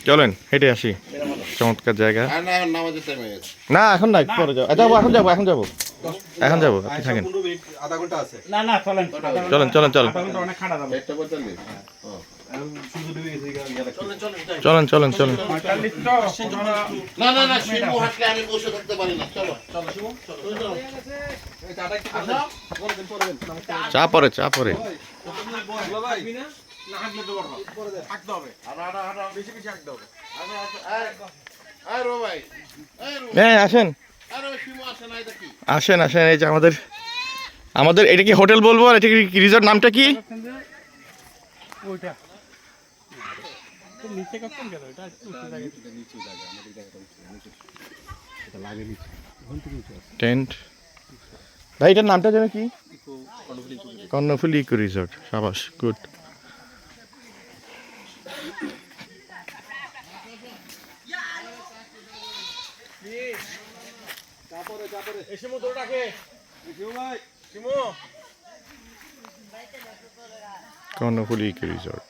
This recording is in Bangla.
চলেন হেঁটে আসি, চমৎকার জায়গা। না এখন না, পরে যাবো, এখন যাবো আপনি থাকেন। চলেন চলেন চলেন চলেন চলেন চলেন। চা পরে হ্যাঁ আসেন আসেন আসেন। এই যে আমাদের এটা কি হোটেল বলবো, আর এটা কি রিসর্ট, নামটা কি? টেন্ট ভাই, এটার নামটা যেন কি? Karnaphuli eco resort. সাবাস, গুড। Karnaphuli eco resort.